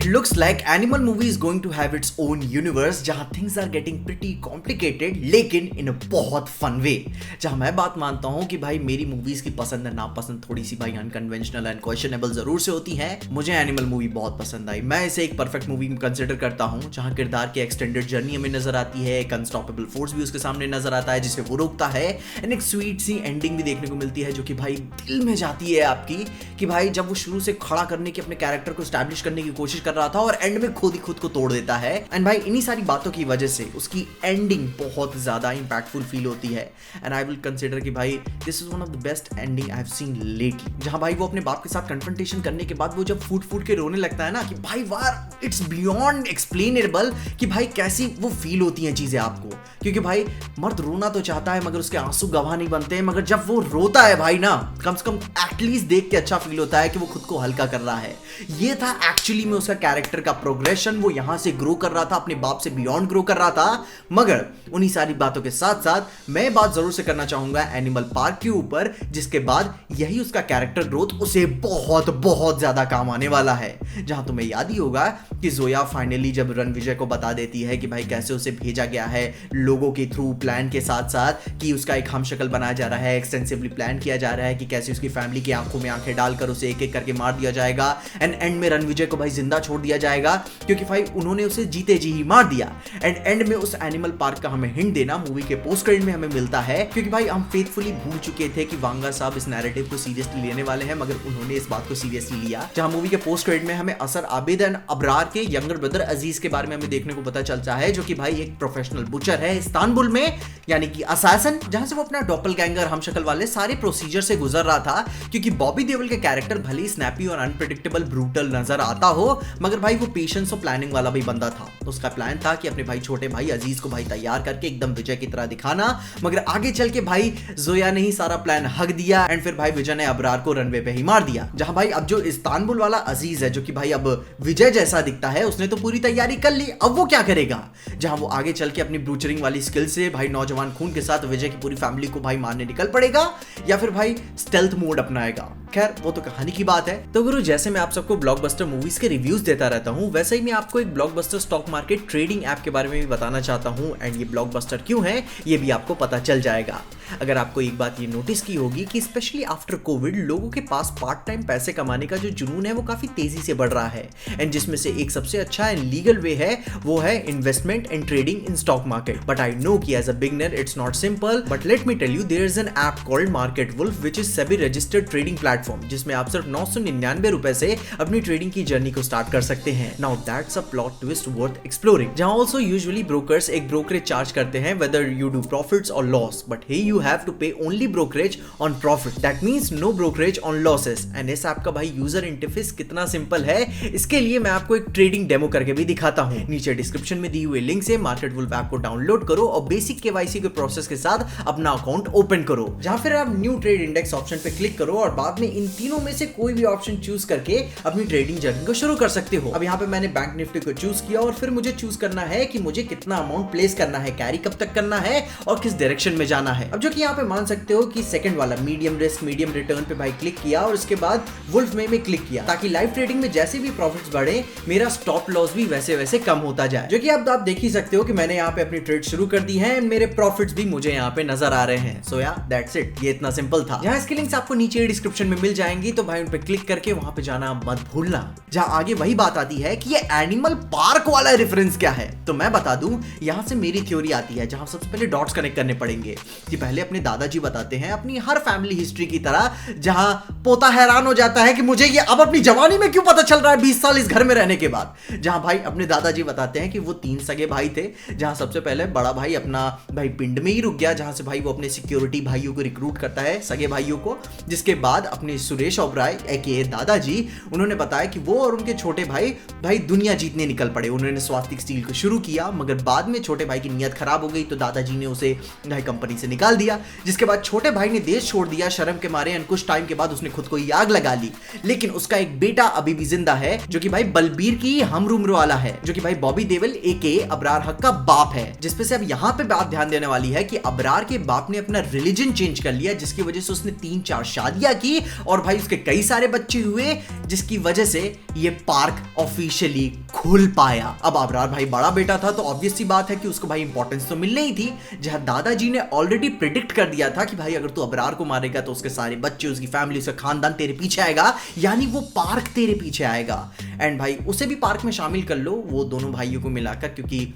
looks like animal movie is going to have its own universe जहां things are getting pretty complicated लेकिन in a बहुत fun way। जहां मैं बात मानता हूं कि भाई मेरी मूवीज की पसंद नापसंद थोड़ी सी भाई अनकन्वेंशनल एंड क्वेश्चनेबल जरूर से होती है। मुझे एनिमल मूवी बहुत पसंद आई। मैं इसे एक परफेक्ट मूवी कंसिडर करता हूं जहां किरदार की एक्सटेंडेड जर्नी हमें नजर आती है, एक अनस्टॉपेबल फोर्स भी उसके सामने नजर आता है जिसे वो रोकता है, एंड एक स्वीट सी एंडिंग भी देखने को मिलती है जो कि भाई दिल में जाती है आपकी कि भाई जब वो शुरू से खड़ा करने की अपने कैरेक्टर को स्टैब्लिश करने की कोशिश कर रहा था और एंड में खुद ही खुद को तोड़ देता है। एंड भाई इन्हीं सारी बातों की वजह से उसकी एंडिंग बहुत ज्यादा इंपैक्टफुल फील होती है। एंड आई विल कंसीडर कि भाई this is one of the best ending I have seen lately, जहां भाई वो अपने बाप के साथ कन्फ्रंटेशन करने के बाद वो जब फूट फूट के रोने लगता है ना कि भाई वार इट्स बियॉन्ड एक्सप्लेनेबल कि भाई कैसी वो फील होती हैं चीजें आपको। क्योंकि भाई मर्द रोना तो चाहता है मगर उसके आंसू गवाह नहीं बनते हैं, मगर जब वो रोता है भाई ना कम से कम एटलीस्ट देख के अच्छा फील होता है कि वो खुद को हल्का कर रहा है। ये था एक्चुअली में उसका कैरेक्टर का प्रोग्रेशन। वो यहां से ग्रो कर रहा था, अपने बाप से बियॉन्ड ग्रो कर रहा था। मगर उन्हीं सारी बातों के साथ साथ मैं बात जरूर से करना चाहूंगा एनिमल पार्क के ऊपर, जिसके बाद यही उसका कैरेक्टर ग्रोथ उसे बहुत बहुत ज्यादा काम आने वाला है। जहां तुम्हें याद ही होगा कि जोया फाइनली जब रणविजय को बता देती है कि भाई कैसे उसे भेजा गया है लोगों के थ्रू प्लान के साथ साथ कि उसका एक हमशक्ल बनाया जा रहा है, एक्सटेंसिवली प्लान किया जा रहा है कि कैसे उसकी फैमिली की आंखों में आंखें डालकर उसे एक एक करके मार दिया जाएगा एंड एंड में रणविजय को भाई जिंदा छोड़ दिया जाएगा क्योंकि भाई उन्होंने उसे जीते जी ही मार दिया। एंड एंड में उस एनिमल पार्क का हमें हिंट देना मूवी के पोस्ट क्रेडिट में हमें मिलता है, क्योंकि भाई हम फेथफुली भूल चुके थे कि वांगा साहब इस नैरेटिव को सीरियसली लेने वाले हैं, मगर उन्होंने इस बात को सीरियसली लिया। जहां मूवी के पोस्ट क्रेडिट में हमें असर आबिद एंड अबरार के यंगर ब्रदर अजीज के बारे में हमें देखने को पता चलता है, जो कि भाई एक प्रोफेशनल बुचर है इस्तांबुल में, यानी कि असैसिन, जहां से वो अपना डॉपलगैंगर हमशक्ल वाले सारे प्रोसीजर से गुजर रहा था। क्योंकि बॉबी देओल के कैरेक्टर भले ही स्नैपी और अनप्रेडिक्टेबल ब्रूटल नजर आता हो, मगर भाई वो पेशेंस और प्लानिंग वाला भी बंदा था। तो उसका प्लान था कि अपने भाई छोटे भाई अजीज को भाई तैयार करके एकदम विजय की तरह दिखाना, मगर आगे चल के भाई जोया ने ही सारा प्लान हक दिया एंड फिर भाई विजय ने अबरार को रनवे पे ही मार दिया। जहां भाई अब जो इस्तांबुल वाला अजीज है, जो कि भाई अब विजय जैसा दिखता है, उसने तो पूरी तैयारी कर ली, अब वो क्या करेगा? जहां वो आगे चल के अपनी ब्रूचरिंग वाली स्किल से भाई नौजवान खून के साथ विजय की पूरी फैमिली को भाई मारने निकल पड़ेगा या फिर भाई स्टेल्थ मोड अपनाएगा। खैर वो तो कहानी की बात है। तो गुरु, जैसे मैं आप सबको ब्लॉकबस्टर मूवीज के रिव्यूज देता रहता हूं, वैसे ही मैं आपको एक blockbuster stock market trading app के बारे में भी बताना चाहता हूं। एंड ये ब्लॉकबस्टर क्यों है ये भी आपको पता चल जाएगा। अगर आपको एक बात ये नोटिस की होगी कि स्पेशली आफ्टर कोविड लोगों के पास पार्ट टाइम पैसे कमाने का जो जुनून है वो काफी तेजी से बढ़ रहा है, एंड जिसमें से एक सबसे अच्छा एंड लीगल वे है वो है investment and trading in stock market. But I know कि as a beginner it's not simple, but let me tell you there is an app called Market Wolf which is SEBI registered trading platform, जिसमें आप सिर्फ 999 रुपए से अपनी trading की journey को start कर सकते हैं। Now that's a plot twist worth exploring. जहां ऑल्सो यूजुअली ब्रोकर्स एक ब्रोकरेज चार्ज करते हैं वेदर यू डू प्रॉफिट्स और loss, but hey you have to pay only brokerage on profit, that means no brokerage on losses. And इस app का भाई user interface कितना simple है, इसके लिए मैं आपको एक ट्रेडिंग डेमो करके भी दिखाता हूं। नीचे डिस्क्रिप्शन में दी हुई लिंक से मार्केट वुल्फ ऐप को डाउनलोड करो और बेसिक केवाईसी के प्रोसेस के साथ अपना अकाउंट ओपन करो, जहां फिर आप न्यू ट्रेड इंडेक्स ऑप्शन पे क्लिक करो और बाद में इन तीनों में से कोई भी ऑप्शन चूज करके अपनी ट्रेडिंग जर्नी को शुरू कर सकते हो। अब यहाँ पे मैंने बैंक निफ्टी को चूज किया और फिर मुझे चूज करना है कि मुझे कितना अमाउंट प्लेस करना है, कैरी कब तक करना है और किस डायरेक्शन में जाना है। अब जो कि यहाँ पे मान सकते हो कि सेकंड वाला मीडियम रिस्क मीडियम रिटर्न पे भाई क्लिक किया और उसके बाद वुल्फ में क्लिक किया, ताकि लाइव ट्रेडिंग में जैसे भी प्रॉफिट्स बढ़े मेरा स्टॉप लॉस भी वैसे वैसे कम होता जाए। जो कि अब आप देख ही सकते हो कि मैंने यहाँ पे अपनी ट्रेड शुरू कर दी है एंड मेरे प्रॉफिट्स भी मुझे यहाँ पे नजर आ रहे हैं। सो या दैट्स इट, ये इतना सिंपल था। जहाँ इसकी लिंक्स आपको नीचे डिस्क्रिप्शन में मिल जाएंगी, तो भाई उन पे क्लिक करके वहां पे जाना मत भूलना। जहां आगे वही बात आती है कि ये एनिमल पार्क वाला रेफरेंस क्या है, तो मैं बता दूं यहां से मेरी थ्योरी आती है, जहां सबसे पहले डॉट्स कनेक्ट करने पड़ेंगे कि पहले अपने दादाजी बताते हैं अपनी हर फैमिली हिस्ट्री की तरह, जहां पोता हैरान हो जाता है कि मुझे ये अब अपनी जवानी में क्यों पता चल रहा है 20 साल इस घर में रहने के बाद। जहां भाई अपने दादाजी बताते हैं कि वो 3 सगे भाई थे, जहां सबसे पहले बड़ा भाई अपना भाई पिंड में ही रुक गया, जहां से भाई वो अपने सिक्योरिटी भाइयों को रिक्रूट करता है, सगे भाइयों को। जिसके बाद अपने सुरेश ओबराय एके दादाजी, उन्होंने बताया कि वो और उनके छोटे भाई दुनिया जीतने निकल पड़े। उन्होंने स्वास्तिक स्टील को शुरू किया, मगर बाद में छोटे भाई की नीयत खराब हो गई तो दादाजी ने उसे कंपनी से निकाल दिया। जिसके बाद छोटे भाई ने देश छोड़ दिया शर्म के मारे, कुछ टाइम के बाद उसने खुद को ही आग लगा ली। लेकिन उसका एक बेटा अभी भी जिंदा है, जो कि भाई बलबीर की हमउम्र वाला है, जो कि भाई बॉबी देओल एके अबरार हक का बाप है। जिसपे से अब यहाँ पे बात ध्यान देने वाली है कि अबरार के बाप ने अपना रिलीजन चेंज कर लिया, जिसकी वजह से उसने 3-4 शादियां की और भाई उसके कई सारे बच्चे हुए, जिसकी वजह से ये पार्क ऑफिशियली खुल पाया। अब अबरार भाई बड़ा बेटा था तो ऑब्वियस सी बात है कि उसको भाई इंपॉर्टेंस तो मिलनी ही थी। जहां दादाजी ने ऑलरेडी प्रिडिक्ट कर दिया था कि भाई अगर तू अबरार को मारेगा तो उसके सारे बच्चे, उसकी फैमिली, उसका खानदान तेरे पीछे आएगा, यानी वो पार्क तेरे पीछे आएगा। एंड भाई उसे भी पार्क में शामिल कर लो, वो दोनों भाइयों को मिलाकर, क्योंकि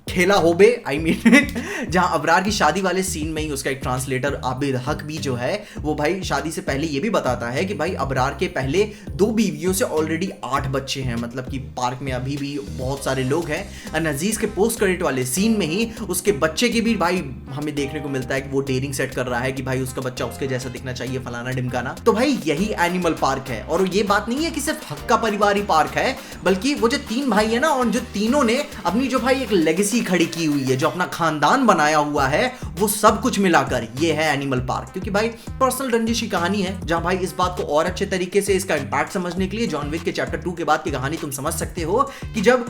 खेला हो बे आई मीन जहां अबरार की शादी वाले सीन में ही उसका एक ट्रांसलेटर आबिद हक भी जो है वो भाई शादी से पहले ये भी बताता है कि भाई अबरार के पहले 2 बीवियों से ऑलरेडी 8 बच्चे हैं, मतलब कि पार्क में अभी भी बहुत सारे लोग हैं। और अजीज के पोस्ट क्रेडिट वाले सीन में ही उसके बच्चे की भी भाई हमें देखने को मिलता है कि वो डेयरिंग सेट कर रहा है कि भाई उसका बच्चा उसके जैसा दिखना चाहिए, फलाना ढिमकाना। तो भाई यही एनिमल पार्क है। और ये बात नहीं है कि सिर्फ हक का परिवार ही पार्क है, बल्कि वो जो 3 भाई है ना, और जो तीनों ने अपनी जो भाई एक लेगेसी खड़ी की हुई है, जो अपना खानदान बनाया हुआ है, वो सब कुछ मिलाकर ये है एनिमल पार्क। क्योंकि भाई पर्सनल रंजिश की कहानी है, जहां भाई इस बात को और अच्छे तरीके से इसका इंपैक्ट समझने के लिए जॉन विक के चैप्टर 2 के बाद की कहानी तुम समझ सकते हो कि जब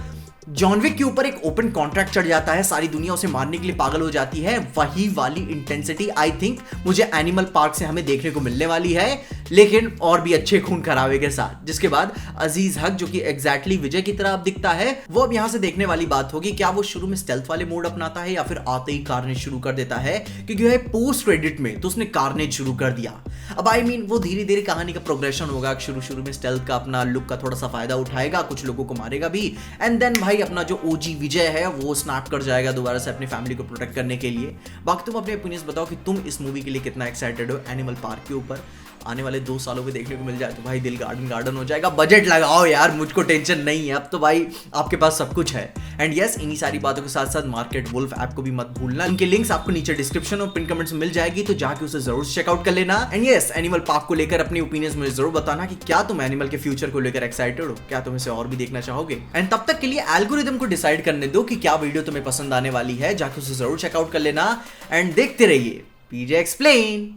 जॉन विक के ऊपर एक ओपन कॉन्ट्रैक्ट चढ़ जाता है, सारी दुनिया उसे मारने के लिए पागल हो जाती है, वही वाली इंटेंसिटी आई थिंक मुझे एनिमल पार्क से हमें देखने को मिलने वाली है, लेकिन और भी अच्छे खून खराबे के साथ। जिसके बाद अजीज हक, जो कि एग्जैक्टली विजय की तरह अब दिखता है, वो अब यहां से देखने वाली बात होगी, क्या वो शुरू में स्टेल्थ वाले मोड अपनाता है या फिर आते ही कार्नेज शुरू कर देता है। क्योंकि है पोस्ट क्रेडिट में तो उसने कार्नेज शुरू कर दिया। अब आई मीन वो धीरे धीरे कहानी का प्रोग्रेशन होगा, शुरू में स्टेल्थ का अपना लुक का थोड़ा सा फायदा उठाएगा, कुछ लोगों को मारेगा भी, एंड देन भाई अपना जो ओजी विजय है वो स्नैप कर जाएगा दोबारा से अपनी फैमिली को प्रोटेक्ट करने के लिए। बाकी तुम अपने ओपिनियंस बताओ कि तुम इस मूवी के लिए कितना एक्साइटेड हो। एनिमल पार्क के ऊपर आने वाले 2 सालों में देखने को मिल जाए तो भाई दिल गार्डन हो जाएगा। बजट लगाओ यार, मुझको टेंशन नहीं है, अब तो भाई आपके पास सब कुछ है। एंड यस, इन्हीं सारी बातों के साथ साथ मार्केट वुल्फ ऐप को भी मत भूलना, उनके लिंक्स आपको नीचे डिस्क्रिप्शन और पिन कमेंट्स में मिल जाएगी, तो जाके उसे जरूर चेकआउट कर लेना। एंड यस, एनिमल पार्क को लेकर अपनी ओपिनियंस मुझे जरूर बताना कि क्या तुम एनिमल के फ्यूचर को लेकर एक्साइटेड हो, क्या तुम इसे और भी देखना चाहोगे। एंड तब तक के लिए एल्गोरिदम को डिसाइड करने दो कि क्या वीडियो तुम्हें पसंद आने वाली है, जाके उसे जरूर चेकआउट कर लेना। एंड देखते रहिए पीजे एक्सप्लेन।